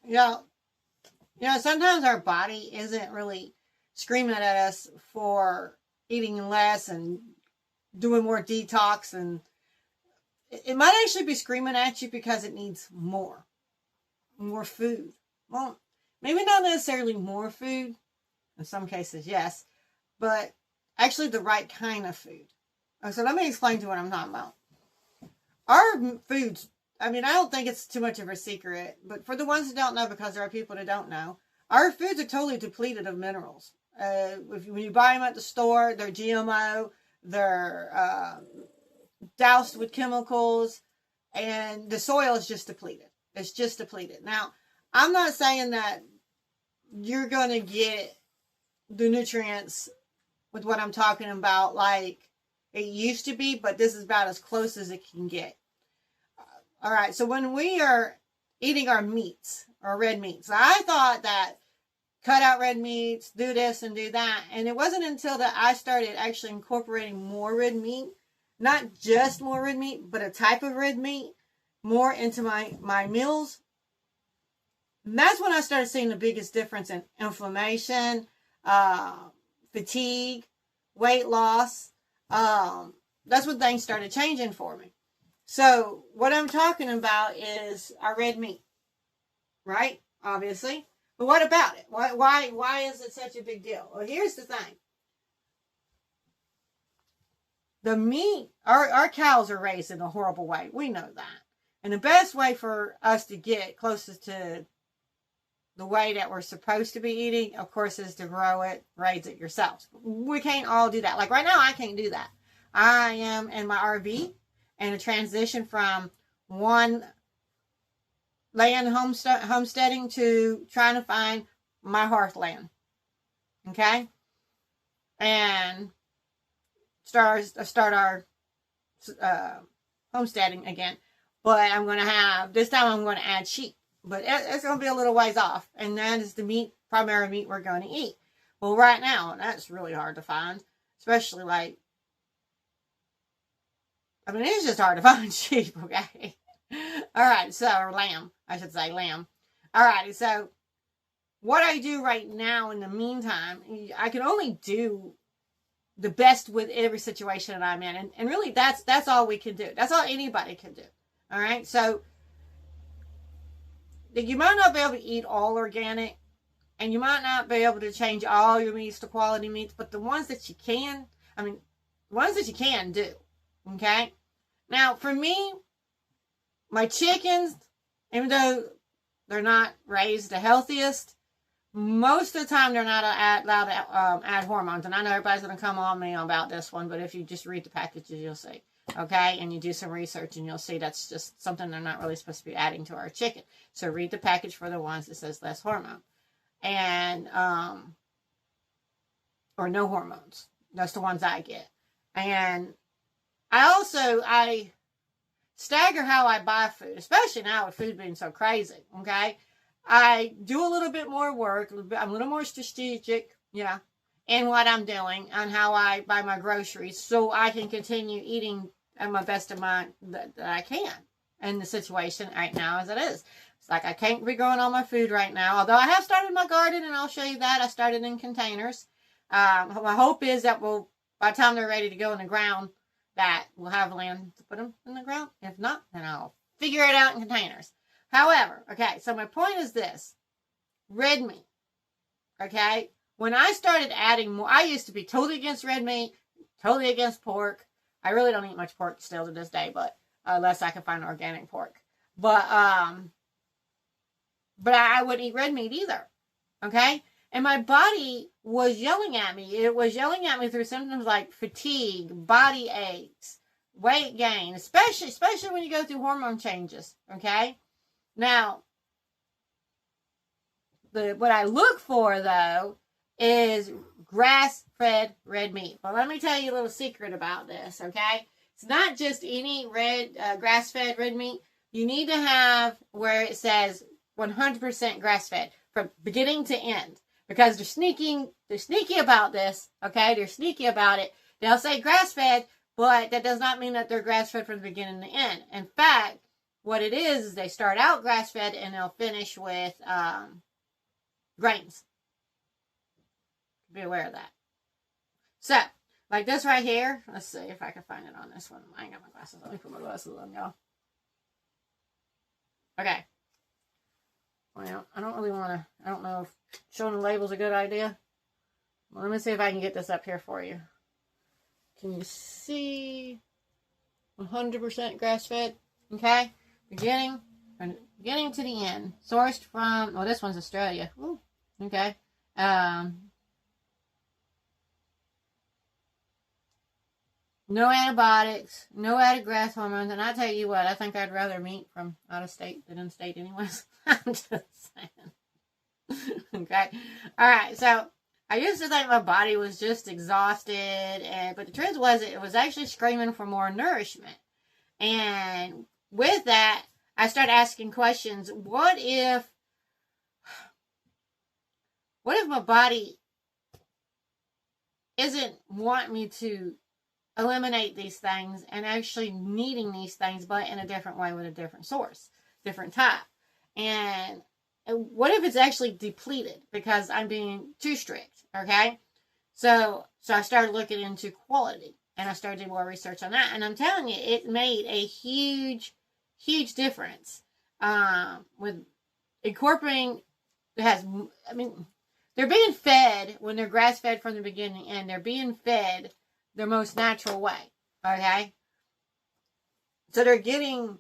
You know, sometimes our body isn't really screaming at us for eating less and doing more detox, and it might actually be screaming at you because it needs more food. Well, maybe not necessarily more food. In some cases, yes, but actually the right kind of food. So let me explain to you what I'm talking about. Our foods, I mean, I don't think it's too much of a secret, but for the ones that don't know, because there are people that don't know, our foods are totally depleted of minerals. When you buy them at the store, they're GMO, they're doused with chemicals, and the soil is just depleted. It's just depleted. Now, I'm not saying that you're going to get the nutrients with what I'm talking about like it used to be, but this is about as close as it can get. All right, so when we are eating our meats, our red meats, I thought that cut out red meats, do this and do that, and it wasn't until that I started actually incorporating more red meat, not just more red meat, but a type of red meat more into my meals. And that's when I started seeing the biggest difference in inflammation, fatigue, weight loss. That's when things started changing for me. So what I'm talking about is our red meat, right? Obviously. But what about it? Why is it such a big deal? Well, here's the thing. The meat, our cows are raised in a horrible way. We know that. And the best way for us to get closest to the way that we're supposed to be eating, of course, is to grow it, raise it yourselves. We can't all do that. Like right now, I can't do that. I am in my RV and a transition from one land homesteading to trying to find my hearthland. Okay? And start our homesteading again. But I'm going to have, this time I'm going to add sheep. But it's going to be a little ways off. And that is the primary meat we're going to eat. Well, right now, that's really hard to find. Especially like, I mean, it's just hard to find sheep, okay? All right, so, or lamb. I should say lamb. All right, so what I do right now in the meantime, I can only do the best with every situation that I'm in. And really, that's all we can do. That's all anybody can do. All right, so you might not be able to eat all organic, and you might not be able to change all your meats to quality meats, but the ones that you can, do. Okay? Now, for me, my chickens, even though they're not raised the healthiest, most of the time they're not allowed to add hormones. And I know everybody's going to come on me about this one, but if you just read the packages, you'll see. Okay? And you do some research and you'll see that's just something they're not really supposed to be adding to our chicken. So read the package for the ones that says less hormone. And, or no hormones. That's the ones I get. And I stagger how I buy food, especially now with food being so crazy, okay? I do a little bit more work. I'm a little more strategic, in what I'm doing and how I buy my groceries so I can continue eating at my best of that I can in the situation right now as it is. It's like I can't be growing all my food right now, although I have started my garden, and I'll show you that. I started in containers. My hope is that by the time they're ready to go in the ground, that we'll have land to put them in the ground. If not, then I'll figure it out in containers. However, okay, so my point is this. Red meat, okay? When I started adding more, I used to be totally against red meat, totally against pork. I really don't eat much pork still to this day, but unless I can find organic pork. But I wouldn't eat red meat either, okay? And my body was yelling at me. It was yelling at me through symptoms like fatigue, body aches, weight gain, especially when you go through hormone changes, okay? Now, what I look for, though, is grass-fed red meat. Well, let me tell you a little secret about this, okay? It's not just any grass-fed red meat. You need to have where it says 100% grass-fed from beginning to end. Because they're sneaky about this, okay? They're sneaky about it. They'll say grass-fed, but that does not mean that they're grass-fed from the beginning to end. In fact, what it is they start out grass-fed and they'll finish with grains. Be aware of that. So, like this right here. Let's see if I can find it on this one. I ain't got my glasses on. Let me put my glasses on, y'all. Okay. Well, I don't really want to, I don't know if showing the label's a good idea. Well, let me see if I can get this up here for you. Can you see 100% grass-fed? Okay. Beginning to the end. Sourced from, well, this one's Australia. Ooh, okay. No antibiotics, no added growth hormones, and I tell you what, I think I'd rather meat from out of state than in state anyways. I'm just saying. Okay. Alright, so I used to think my body was just exhausted, but the truth was it was actually screaming for more nourishment. And with that, I started asking questions. What if my body isn't wanting me to eliminate these things and actually needing these things, but in a different way with a different source, different type? And what if it's actually depleted because I'm being too strict? Okay. So I started looking into quality and I started doing more research on that. And I'm telling you, it made a huge, huge difference, with incorporating. They're being fed when they're grass fed from the beginning, and they're being fed their most natural way. Okay. So they're getting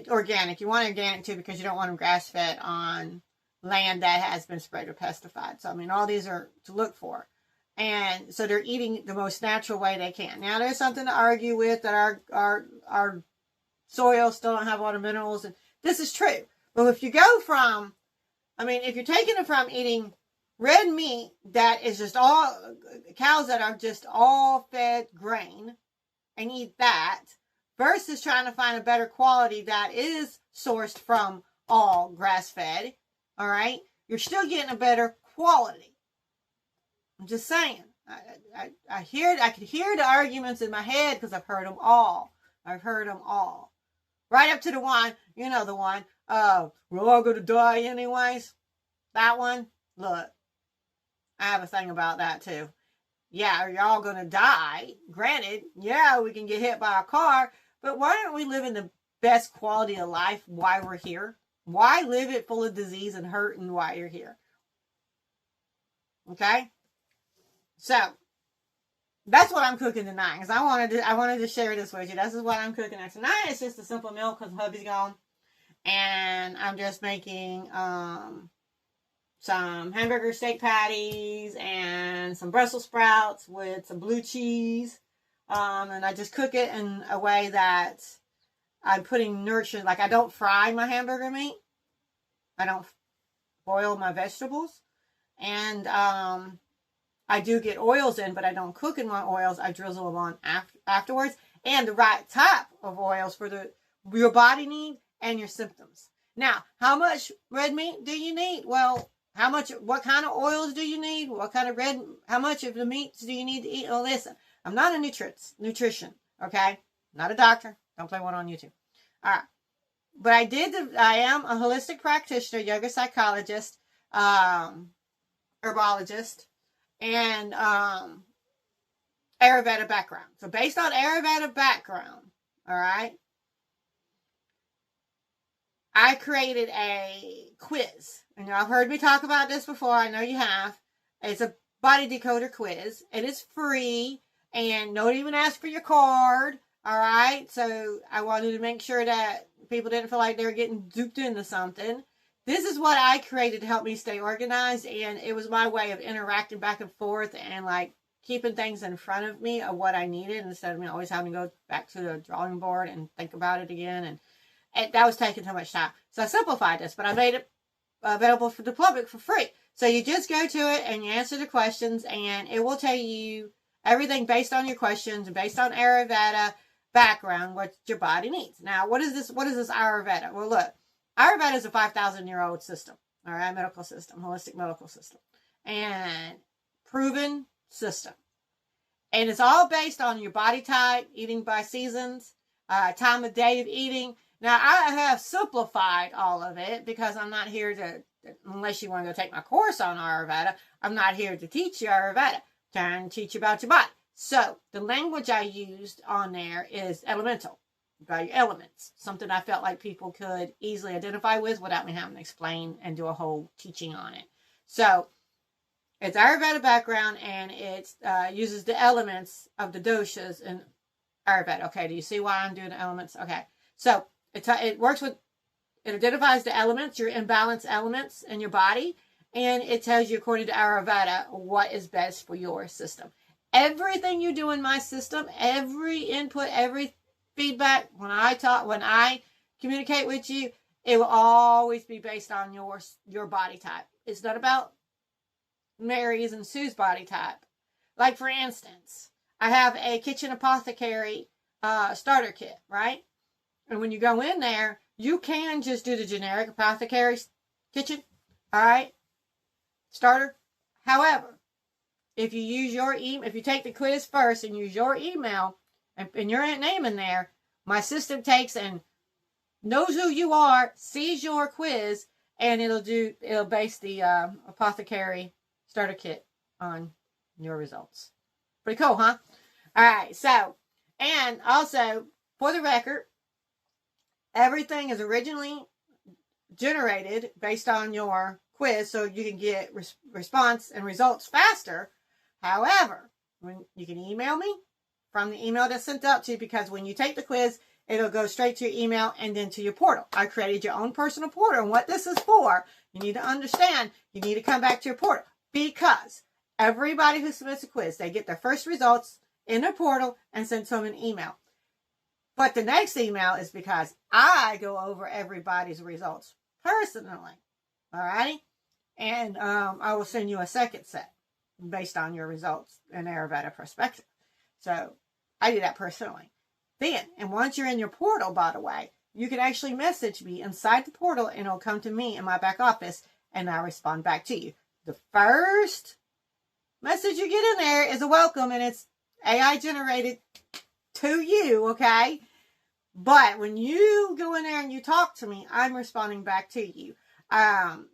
organic. You want organic too, because you don't want them grass fed on land that has been sprayed with pesticides. So, all these are to look for. And so they're eating the most natural way they can. Now, there's something to argue with that our soil still don't have a lot of minerals. And this is true. But if you go from, if you're taking it from eating red meat that is just all, cows that are just all fed grain and eat that, versus trying to find a better quality that is sourced from all grass-fed, all right, you're still getting a better quality. I'm just saying. I could hear the arguments in my head because I've heard them all. Right up to the one, the one, we're all going to die anyways. That one, look, I have a thing about that too. Yeah, are y'all going to die? Granted, yeah, we can get hit by a car, but why aren't we living the best quality of life while we're here? Why live it full of disease and hurt and while you're here? Okay? So, that's what I'm cooking tonight, because I wanted to share this with you. This is what I'm cooking tonight. It's just a simple meal because hubby's gone. And I'm just making some hamburger steak patties and some Brussels sprouts with some blue cheese. And I just cook it in a way that I'm putting nourishment. Like, I don't fry my hamburger meat. I don't boil my vegetables. And I do get oils in, but I don't cook in my oils. I drizzle them on afterwards. And the right type of oils for your body need and your symptoms. Now, how much red meat do you need? Well, what kind of oils do you need? How much of the meats do you need to eat? Oh, listen, I'm not a nutrition, okay? Not a doctor. Don't play one on YouTube. All right. But I am a holistic practitioner, yoga psychologist, herbologist, and Ayurveda background. So based on Ayurveda background, all right, I created a quiz. And y'all heard me talk about this before. I know you have. It's a body decoder quiz. It is free and don't even ask for your card. All right. So I wanted to make sure that people didn't feel like they were getting duped into something. This is what I created to help me stay organized. And it was my way of interacting back and forth and like keeping things in front of me of what I needed instead of me always having to go back to the drawing board and think about it again. And that was taking too much time. So I simplified this, but I made it available for the public for free. So you just go to it and you answer the questions and it will tell you everything based on your questions and based on Ayurveda background, what your body needs. Now, what is this Ayurveda? Well, look, Ayurveda is a 5,000-year-old system, all right, medical system, holistic medical system, and proven system. And it's all based on your body type, eating by seasons, time of day of eating. Now, I have simplified all of it because I'm not here to, unless you want to go take my course on Ayurveda, I'm not here to teach you Ayurveda. I'm trying to teach you about your body. So, the language I used on there is elemental, about your elements. Something I felt like people could easily identify with without me having to explain and do a whole teaching on it. So, it's Ayurveda background, and it uses the elements of the doshas in Ayurveda. Okay, do you see why I'm doing the elements? Okay, so it works with, it identifies the elements, your imbalanced elements in your body, and it tells you, according to Ayurveda, what is best for your system. Everything you do in my system, every input, every feedback, when I communicate with you, it will always be based on your body type. It's not about Mary's and Sue's body type. Like, for instance, I have a kitchen apothecary starter kit, right? And when you go in there, you can just do the generic apothecary kitchen, all right, starter. However, if you use your if you take the quiz first and use your email and your name in there, my system takes and knows who you are, sees your quiz, and it'll base the apothecary starter kit on your results. Pretty cool, huh? All right, so, and also, for the record, everything is originally generated based on your quiz, so you can get response and results faster. However, when you can email me from the email that's sent out to you, because when you take the quiz, it'll go straight to your email and then to your portal. I created your own personal portal, and what this is for, you need to understand, you need to come back to your portal, because everybody who submits a quiz, they get their first results in their portal and send to them an email. But the next email is because I go over everybody's results personally. All right? And I will send you a second set based on your results in Ayurveda perspective. So I do that personally. Then, and once you're in your portal, by the way, you can actually message me inside the portal, and it'll come to me in my back office, and I respond back to you. The first message you get in there is a welcome, and it's AI generated to you, okay? But when you go in there and you talk to me, I'm responding back to you. I've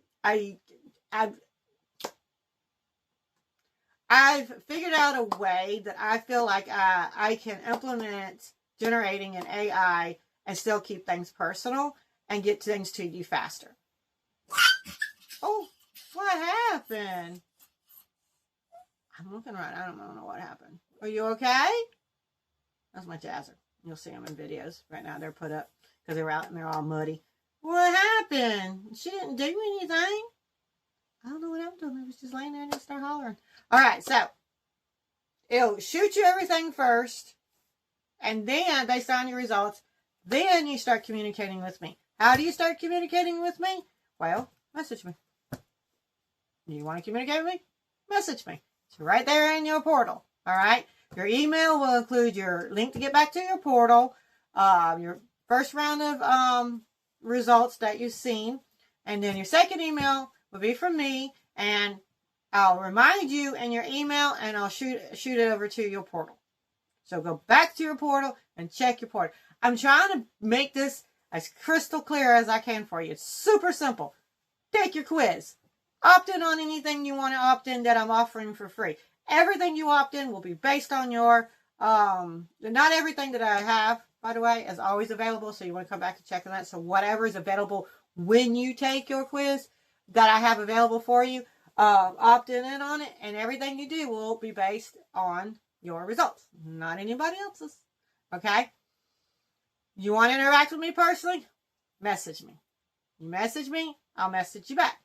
figured out a way that I feel like I can implement generating an AI and still keep things personal and get things to you faster. Oh, what happened? I'm looking right. I don't know what happened. Are you okay? That's my jazzer. You'll see them in videos right now. They're put up because they're out and they're all muddy. What happened? She didn't do anything. I don't know what happened to him. He was just laying there and just start hollering. All right, so it'll shoot you everything first, and then based on your results, then you start communicating with me. How do you start communicating with me? Well, message me. You want to communicate with me? Message me. It's right there in your portal. All right. Your email will include your link to get back to your portal, your first round of results that you've seen, and then your second email will be from me, and I'll remind you in your email, and I'll shoot it over to your portal. So go back to your portal and check your portal. I'm trying to make this as crystal clear as I can for you. It's super simple. Take your quiz. Opt in on anything you want to opt in that I'm offering for free. Everything you opt in will be based on your, not everything that I have, by the way, is always available. So you want to come back and check on that. So whatever is available when you take your quiz that I have available for you, opt in on it. And everything you do will be based on your results, not anybody else's. Okay? You want to interact with me personally? Message me. You message me, I'll message you back.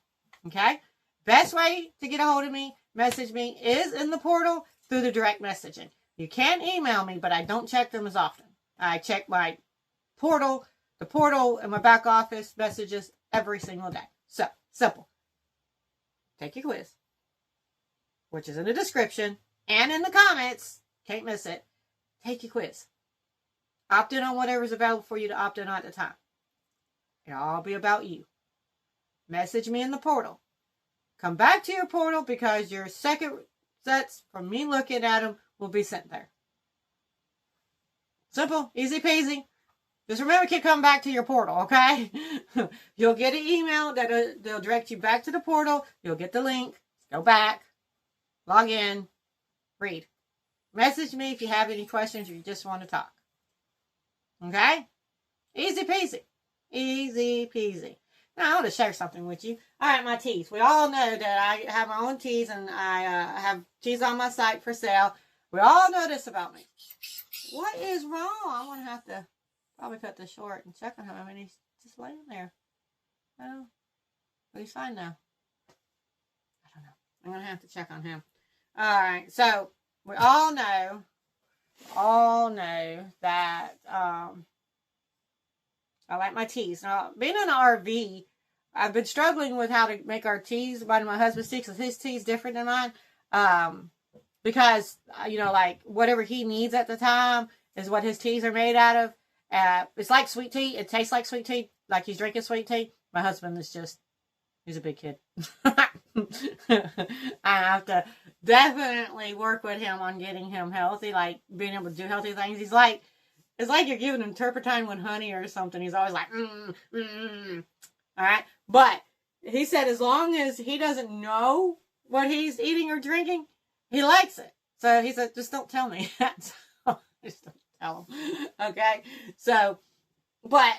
Okay? Best way to get a hold of me, message me, is in the portal through the direct messaging. You can email me, but I don't check them as often. I check my portal, the portal in my back office messages every single day. So, simple. Take your quiz, which is in the description and in the comments. Can't miss it. Take your quiz. Opt in on whatever's available for you to opt in on at the time. It'll all be about you. Message me in the portal. Come back to your portal because your second sets from me looking at them will be sent there. Simple, easy peasy. Just remember, keep coming back to your portal, okay? You'll get an email that they'll direct you back to the portal. You'll get the link. Go back. Log in. Read. Message me if you have any questions or you just want to talk. Okay? Easy peasy. Easy peasy. Now, I want to share something with you. All right, my teas. We all know that I have my own teas, and I have teas on my site for sale. We all know this about me. What is wrong? I'm going to have to probably cut this short and check on him. I mean, he's just laying there. Oh, but he's fine now. I don't know. I'm going to have to check on him. All right, so we all know that I like my teas. Now, being in an RV, I've been struggling with how to make our teas, my husband's tea, because his tea is different than mine. Because, you know, like, whatever he needs at the time is what his teas are made out of. It's like sweet tea. It tastes like sweet tea, like he's drinking sweet tea. My husband is just, he's a big kid. I have to definitely work with him on getting him healthy, like being able to do healthy things. He's like, it's like you're giving him turpentine with honey or something. He's always like, All right. But he said as long as he doesn't know what he's eating or drinking, he likes it. So he said, just don't tell me that. Just don't tell him. Okay. So, but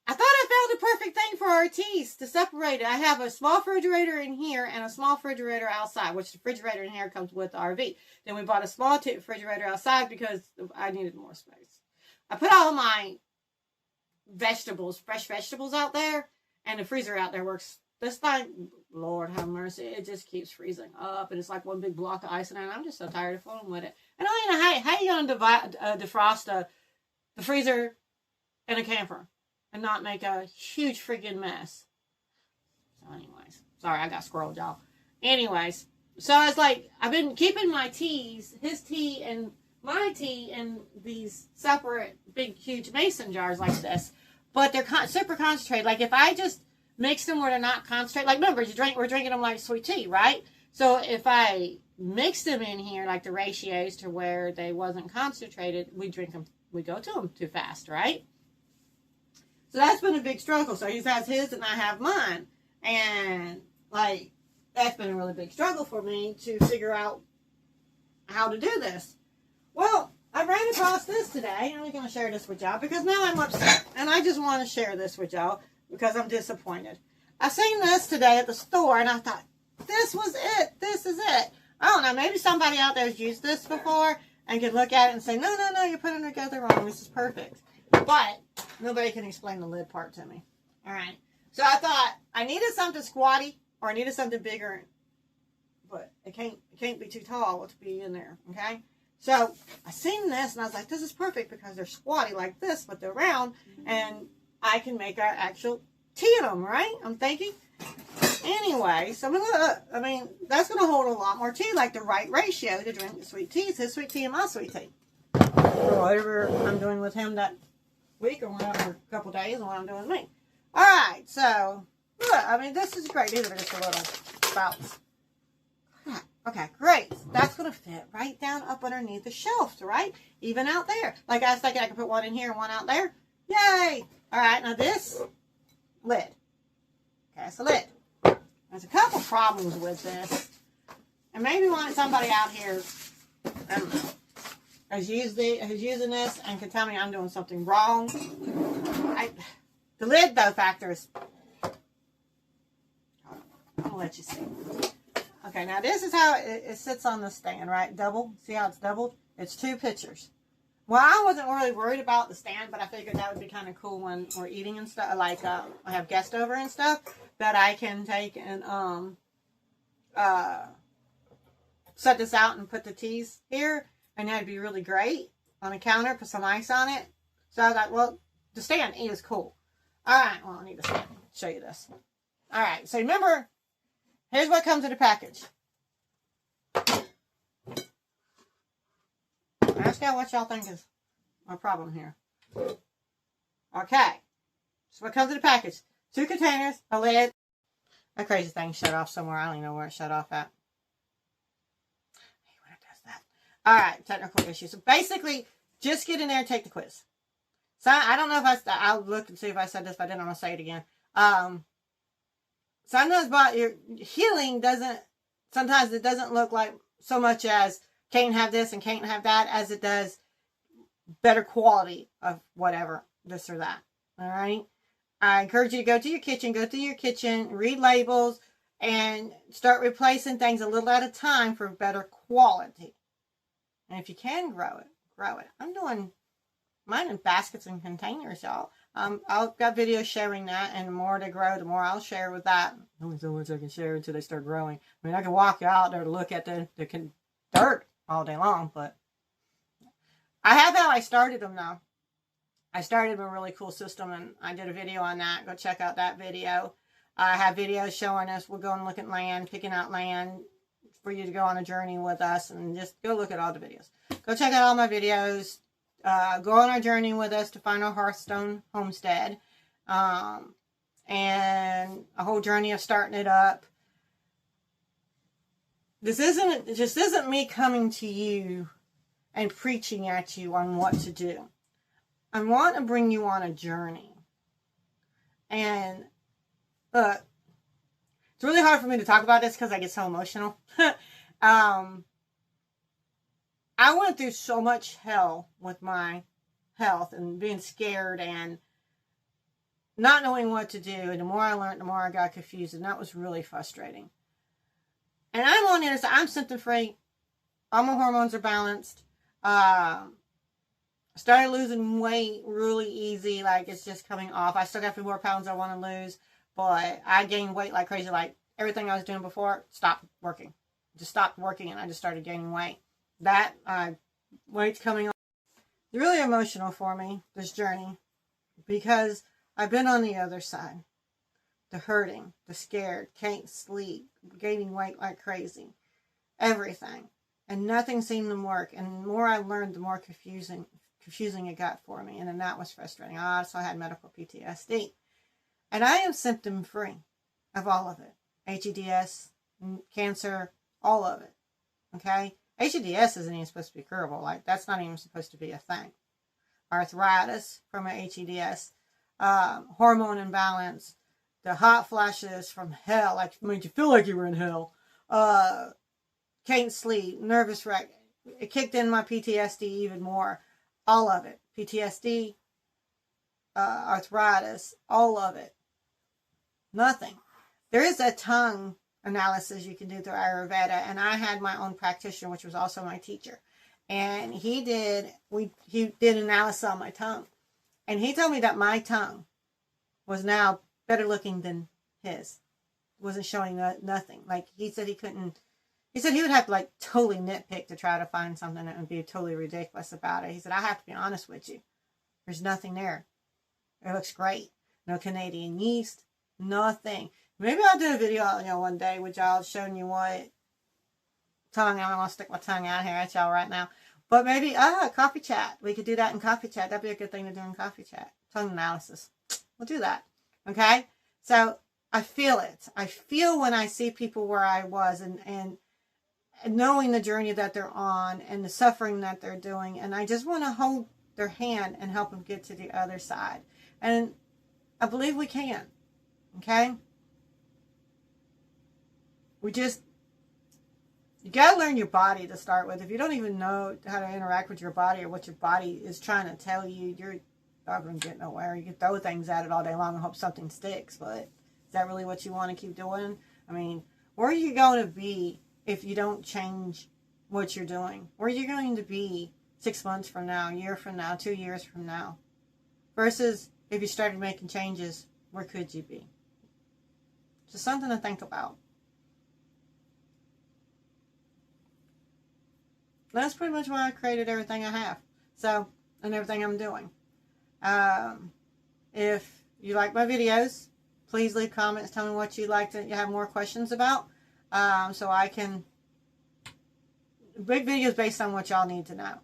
I thought I found the perfect thing for our teas to separate it. I have a small refrigerator in here and a small refrigerator outside, which the refrigerator in here comes with the RV. Then we bought a small refrigerator outside because I needed more space. I put all my vegetables, fresh vegetables out there, and the freezer out there works this time. Lord have mercy, it just keeps freezing up, and it's like one big block of ice, and I'm just so tired of fooling with it. And I don't know how you gonna defrost the freezer in a camper and not make a huge freaking mess. So anyways, sorry, I got squirreled, y'all. Anyways, so I was like, I've been keeping my teas, his tea and my tea, in these separate big huge mason jars like this, but they're super concentrated. Like if I just mix them where they're not concentrated, like remember we're drinking them like sweet tea, right? So if I mix them in here like the ratios to where they wasn't concentrated, we go to them too fast, right? So that's been a big struggle. So he has his and I have mine, and like that's been a really big struggle for me to figure out how to do this. Well, I ran across this today, and I'm going to share this with y'all because now I'm upset, and I just want to share this with y'all because I'm disappointed. I seen this today at the store, and I thought, this was it. This is it. I don't know. Maybe somebody out there has used this before and can look at it and say, no, you're putting it together wrong. This is perfect. But nobody can explain the lid part to me. All right. So I thought I needed something squatty, or I needed something bigger, but it can't be too tall to be in there. Okay. So I seen this and I was like, this is perfect because they're squatty like this, but they're round, and I can make our actual tea in them, right? I'm thinking. Anyway, so that's going to hold a lot more tea, like the right ratio to drink the sweet teas, his sweet tea and my sweet tea. Or whatever I'm doing with him that week, or whatever, a couple days, and what I'm doing with me. All right, so, look, this is great. These are just a little spouts. Okay, great. That's going to fit right down up underneath the shelf, right? Even out there. Like I was thinking I could put one in here and one out there. Yay! All right, now this lid. Okay, that's the lid. There's a couple problems with this. And maybe somebody out here, I don't know, who's using this and can tell me I'm doing something wrong. The lid, though, factor is... I'm going to let you see. Okay, now this is how it sits on the stand, right? Double. See how it's doubled? It's 2 pictures. Well, I wasn't really worried about the stand, but I figured that would be kind of cool when we're eating and stuff. Like, I have guests over and stuff that I can take and set this out and put the teas here. And that'd be really great on a counter, put some ice on it. So I was like, well, the stand is cool. All right, well, I need to stand. Show you this. All right, so remember... Here's what comes in the package. Ask y'all what y'all think is my problem here. Okay. So what comes in the package? 2 containers, a lid. That crazy thing shut off somewhere. I don't even know where it shut off at. I hate when it does that. Alright, technical issues. So basically, just get in there and take the quiz. So I don't know if I'll look and see if I said this, but I didn't. I'm going to say it again. Sometimes your healing sometimes it doesn't look like so much as can't have this and can't have that as it does better quality of whatever, this or that. All right. I encourage you to go through your kitchen, read labels, and start replacing things a little at a time for better quality. And if you can grow it, grow it. I'm doing mine in baskets and containers, y'all. I've got videos sharing that, and the more they grow, the more I'll share with that. Only so much I can share until they start growing. I mean, I can walk you out there to look at the dirt all day long, but I have how I started them now. I started a really cool system, and I did a video on that. Go check out that video. I have videos showing us. We'll go and look at land, picking out land for you to go on a journey with us, and just go look at all the videos. Go check out all my videos. Go on our journey with us to find our Hearthstone homestead. And a whole journey of starting it up. This isn't me coming to you and preaching at you on what to do. I want to bring you on a journey. And it's really hard for me to talk about this because I get so emotional. I went through so much hell with my health and being scared and not knowing what to do. And the more I learned, the more I got confused. And that was really frustrating. And I'm on the other side. I'm symptom free. All my hormones are balanced. Started losing weight really easy. Like, it's just coming off. I still got a few more pounds I want to lose. But I gained weight like crazy. Like, everything I was doing before stopped working. Just stopped working, and I just started gaining weight. That weight's coming on. It's really emotional for me, this journey, because I've been on the other side. The hurting, the scared, can't sleep, gaining weight like crazy, everything. And nothing seemed to work. And the more I learned, the more confusing it got for me. And then that was frustrating. I also had medical PTSD. And I am symptom free of all of it. HEDS, cancer, all of it. Okay? HEDS isn't even supposed to be curable. Like, that's not even supposed to be a thing. Arthritis from a HEDS, hormone imbalance, the hot flashes from hell, like, made you feel like you were in hell, can't sleep, nervous wreck. It kicked in my PTSD even more. All of it. PTSD, arthritis, all of it. Nothing. There is a tongue analysis you can do through Ayurveda, and I had my own practitioner, which was also my teacher, and he did analysis on my tongue, and he told me that my tongue was now better looking than his. It wasn't showing nothing. Like, he said he would have to like totally nitpick to try to find something that would be totally ridiculous about it. He said, I have to be honest with you, there's nothing there. It looks great. No Canadian yeast, nothing. Maybe I'll do a video, one day with y'all showing you what tongue. I'm going to stick my tongue out here at y'all right now. But maybe, coffee chat. We could do that in coffee chat. That'd be a good thing to do in coffee chat. Tongue analysis. We'll do that. Okay? So, I feel it. I feel when I see people where I was and knowing the journey that they're on and the suffering that they're doing. And I just want to hold their hand and help them get to the other side. And I believe we can. Okay? You got to learn your body to start with. If you don't even know how to interact with your body or what your body is trying to tell you, you're not going to get nowhere. You can throw things at it all day long and hope something sticks, but is that really what you want to keep doing? I mean, where are you going to be if you don't change what you're doing? Where are you going to be 6 months from now, a year from now, 2 years from now? Versus if you started making changes, where could you be? Just something to think about. That's pretty much why I created everything I have. So, and everything I'm doing. If you like my videos, please leave comments. Tell me what you'd like to have more questions about. So I can big videos based on what y'all need to know.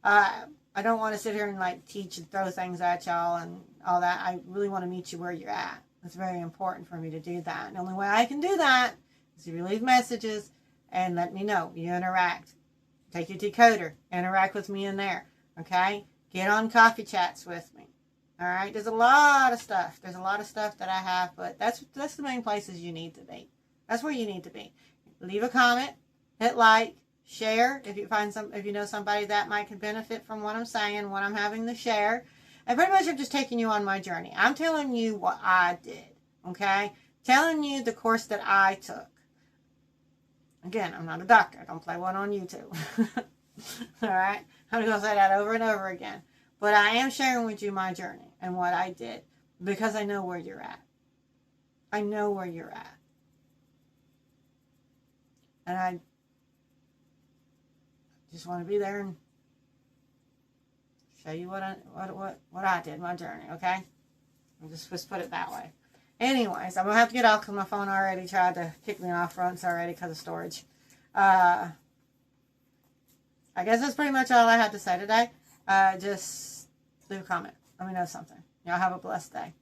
I don't want to sit here and like teach and throw things at y'all and all that. I really want to meet you where you're at. It's very important for me to do that. And the only way I can do that is if you leave messages and let me know. You interact. Take your decoder. Interact with me in there. Okay? Get on coffee chats with me. All right, there's a lot of stuff. There's a lot of stuff that I have, but that's the main places you need to be. That's where you need to be. Leave a comment, hit like, share if you know somebody that might benefit from what I'm saying, what I'm having to share. And pretty much I'm just taking you on my journey. I'm telling you what I did, okay? Telling you the course that I took. Again, I'm not a doctor. I don't play one on YouTube. All right? I'm going to say that over and over again. But I am sharing with you my journey and what I did because I know where you're at. I know where you're at. And I just want to be there and show you what I did, my journey, okay? I'll just put it that way. Anyways, I'm going to have to get off because my phone already tried to kick me off once already because of storage. I guess that's pretty much all I had to say today. Just leave a comment. Let me know something. Y'all have a blessed day.